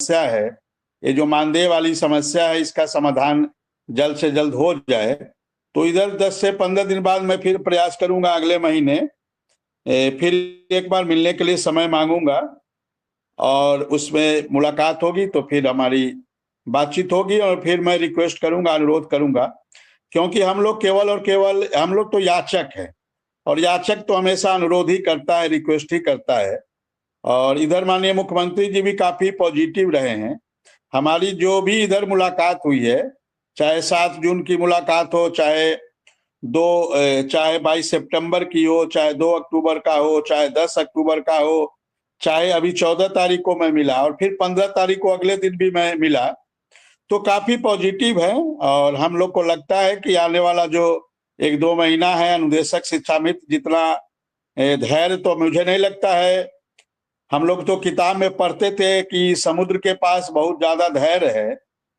समस्या है, ये जो मानदेय वाली समस्या है, इसका समाधान जल्द से जल्द हो जाए। तो इधर 10 से 15 दिन बाद मैं फिर प्रयास करूंगा, अगले महीने फिर एक बार मिलने के लिए समय मांगूंगा और उसमें मुलाकात होगी तो फिर हमारी बातचीत होगी और फिर मैं रिक्वेस्ट करूंगा, अनुरोध करूंगा, क्योंकि हम लोग केवल और केवल हम लोग तो याचक हैं और याचक तो हमेशा अनुरोध ही करता है, रिक्वेस्ट ही करता है। और इधर माननीय मुख्यमंत्री जी भी काफी पॉजिटिव रहे हैं। हमारी जो भी इधर मुलाकात हुई है, चाहे 7 जून की मुलाकात हो, चाहे 22 सितंबर की हो, चाहे 2 अक्टूबर का हो, चाहे 10 अक्टूबर का हो, चाहे अभी 14 तारीख को मैं मिला और फिर 15 तारीख को अगले दिन भी मैं मिला, तो काफी पॉजिटिव है। और हम लोग को लगता है कि आने वाला जो 1-2 महीना है, अनुदेशक शिक्षा मित्र जितना धैर्य तो मुझे नहीं लगता है। हम लोग तो किताब में पढ़ते थे कि समुद्र के पास बहुत ज्यादा धैर्य है,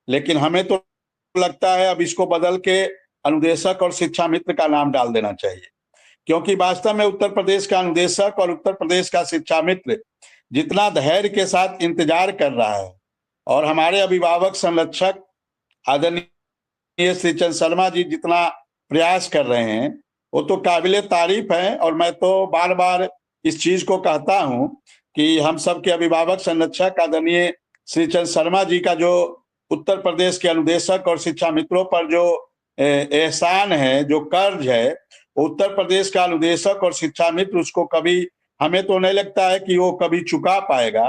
लेकिन हमें तो लगता है अब इसको बदल के अनुदेशक और शिक्षा मित्र का नाम डाल देना चाहिए, क्योंकि वास्तव में उत्तर प्रदेश का अनुदेशक और उत्तर प्रदेश का शिक्षा मित्र जितना धैर्य के साथ इंतजार कर रहा है और हमारे अभिभावक संरक्षक आदरणीय श्री चंद्र शर्मा जी जितना प्रयास कर रहे हैं, वो तो काबिले तारीफ है। और मैं तो बार बार इस चीज को कहता हूं कि हम सब के अभिभावक संरक्षक आदरणीय श्री चंद्र शर्मा जी का जो उत्तर प्रदेश के अनुदेशक और शिक्षा मित्रों पर जो एहसान है, जो कर्ज है, उत्तर प्रदेश का अनुदेशक और शिक्षा मित्र उसको कभी, हमें तो नहीं लगता है कि वो कभी चुका पाएगा,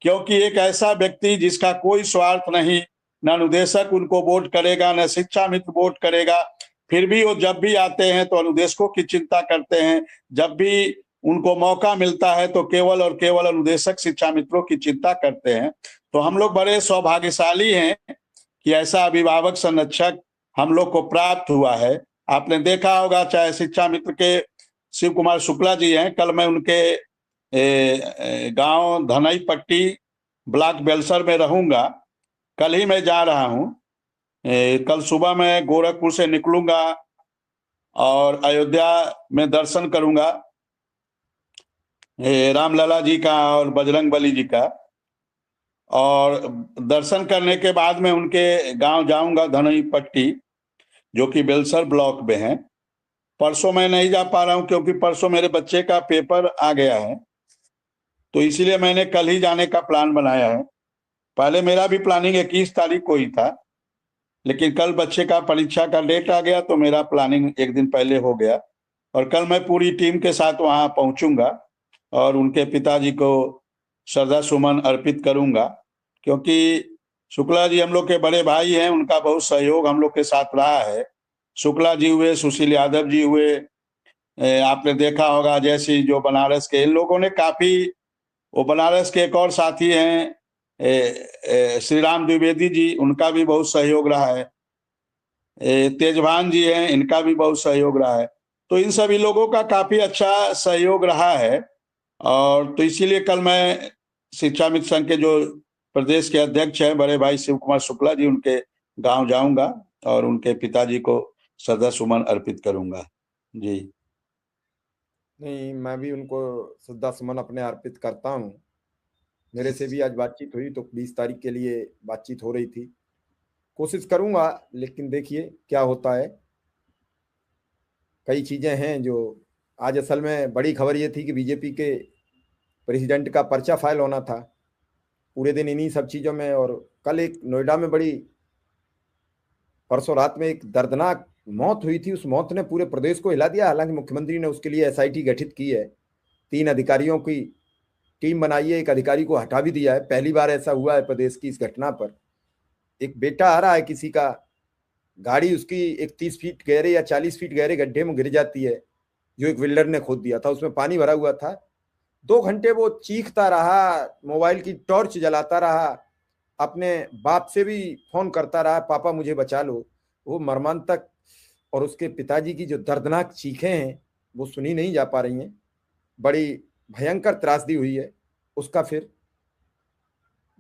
क्योंकि एक ऐसा व्यक्ति जिसका कोई स्वार्थ नहीं, न अनुदेशक उनको वोट करेगा, न शिक्षा मित्र वोट करेगा, फिर भी वो जब भी आते हैं तो अनुदेशकों की चिंता करते हैं, जब भी उनको मौका मिलता है तो केवल और केवल अनुदेशक शिक्षा मित्रों की चिंता करते हैं। तो हम लोग बड़े सौभाग्यशाली हैं कि ऐसा अभिभावक संरक्षक हम लोग को प्राप्त हुआ है। आपने देखा होगा, चाहे शिक्षा मित्र के शिव कुमार शुक्ला जी हैं, कल मैं उनके गांव धनई पट्टी ब्लॉक बेलसर में रहूंगा, कल ही मैं जा रहा हूं। कल सुबह मैं गोरखपुर से निकलूंगा और अयोध्या में दर्शन करूंगा रामलला जी का और बजरंग बली जी का, और दर्शन करने के बाद में उनके गांव जाऊंगा धनई पट्टी, जो कि बेलसर ब्लॉक में है। परसों मैं नहीं जा पा रहा हूं क्योंकि परसों मेरे बच्चे का पेपर आ गया है, तो इसीलिए मैंने कल ही जाने का प्लान बनाया है। पहले मेरा भी प्लानिंग 21 तारीख को ही था, लेकिन कल बच्चे का परीक्षा का डेट आ गया तो मेरा प्लानिंग एक दिन पहले हो गया। और कल मैं पूरी टीम के साथ वहां पहुंचूंगा और उनके पिताजी को श्रद्धा सुमन अर्पित करूंगा, क्योंकि शुक्ला जी हम लोग के बड़े भाई हैं, उनका बहुत सहयोग हम लोग के साथ रहा है। शुक्ला जी हुए, सुशील यादव जी हुए, आपने देखा होगा जैसी जो बनारस के, इन लोगों ने काफी, वो बनारस के एक और साथी हैं श्री राम द्विवेदी जी, उनका भी बहुत सहयोग रहा है। तेजभान जी हैं, इनका भी बहुत सहयोग रहा है। तो इन सभी लोगों का काफी अच्छा सहयोग रहा है। और तो इसीलिए कल मैं शिक्षा मित्र संघ के जो प्रदेश के अध्यक्ष हैं बड़े भाई शिव कुमार शुक्ला जी, उनके गांव जाऊंगा और उनके पिताजी को श्रद्धा सुमन अर्पित करूंगा। जी नहीं, मैं भी उनको श्रद्धा सुमन अपने अर्पित करता हूँ। मेरे से भी आज बातचीत हुई, तो 20 तारीख के लिए बातचीत हो रही थी। कोशिश करूंगा, लेकिन देखिए क्या होता है। कई चीजें हैं जो आज, असल में बड़ी खबर ये थी कि बीजेपी के प्रेसिडेंट का पर्चा फाइल होना था। पूरे दिन इन्हीं सब चीजों में, और कल एक नोएडा में परसों रात में एक दर्दनाक मौत हुई थी। उस मौत ने पूरे प्रदेश को हिला दिया। हालांकि मुख्यमंत्री ने उसके लिए एसआईटी गठित की है, 3 अधिकारियों की टीम बनाई है, एक अधिकारी को हटा भी दिया है। पहली बार ऐसा हुआ है प्रदेश की इस घटना पर। एक बेटा आ रहा है किसी का, गाड़ी उसकी एक 30 फीट गहरे या 40 फीट गहरे गड्ढे में गिर जाती है, जो एक बिल्डर ने खोद दिया था, उसमें पानी भरा हुआ था। 2 घंटे वो चीखता रहा, मोबाइल की टॉर्च जलाता रहा, अपने बाप से भी फोन करता रहा, पापा मुझे बचा लो। वो मर्मांतक, और उसके पिताजी की जो दर्दनाक चीखें हैं वो सुनी नहीं जा पा रही हैं। बड़ी भयंकर त्रासदी हुई है उसका। फिर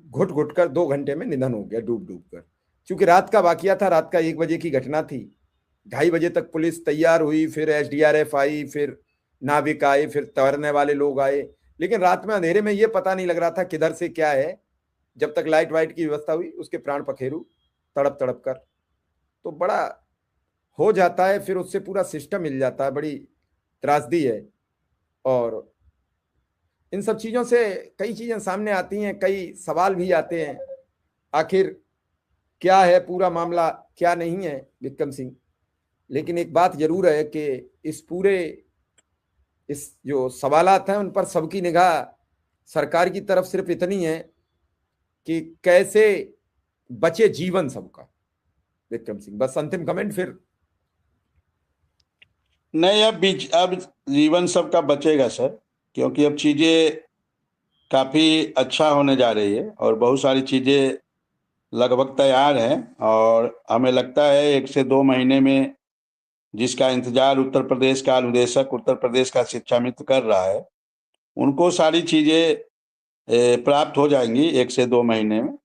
घुट घुट कर 2 घंटे में निधन हो गया, डूब डूब कर। क्योंकि रात का वाकया था, रात का 1 बजे की घटना थी। 2:30 बजे तक पुलिस तैयार हुई, फिर एसडीआरएफ आई, फिर नाविक आए, फिर तैरने वाले लोग आए, लेकिन रात में अंधेरे में ये पता नहीं लग रहा था किधर से क्या है। जब तक लाइट वाइट की व्यवस्था हुई उसके प्राण पखेरु तड़प तड़प कर। तो बड़ा हो जाता है, फिर उससे पूरा सिस्टम मिल जाता है, बड़ी त्रासदी है। और इन सब चीजों से कई चीजें सामने आती हैं, कई सवाल भी आते हैं, आखिर क्या है पूरा मामला, क्या नहीं है विक्रम सिंह। लेकिन एक बात जरूर है कि इस जो सवालात हैं उन पर सबकी निगाह सरकार की तरफ सिर्फ इतनी है कि कैसे बचे जीवन सबका। विक्रम सिंह, बस अंतिम कमेंट फिर। नहीं, अब जीवन सबका बचेगा सर, क्योंकि अब चीजें काफी अच्छा होने जा रही है और बहुत सारी चीजें लगभग तैयार हैं। और हमें लगता है 1 से 2 महीने में जिसका इंतजार उत्तर प्रदेश का अनुदेशक, उत्तर प्रदेश का शिक्षा मित्र कर रहा है, उनको सारी चीजें प्राप्त हो जाएंगी 1 से 2 महीने में।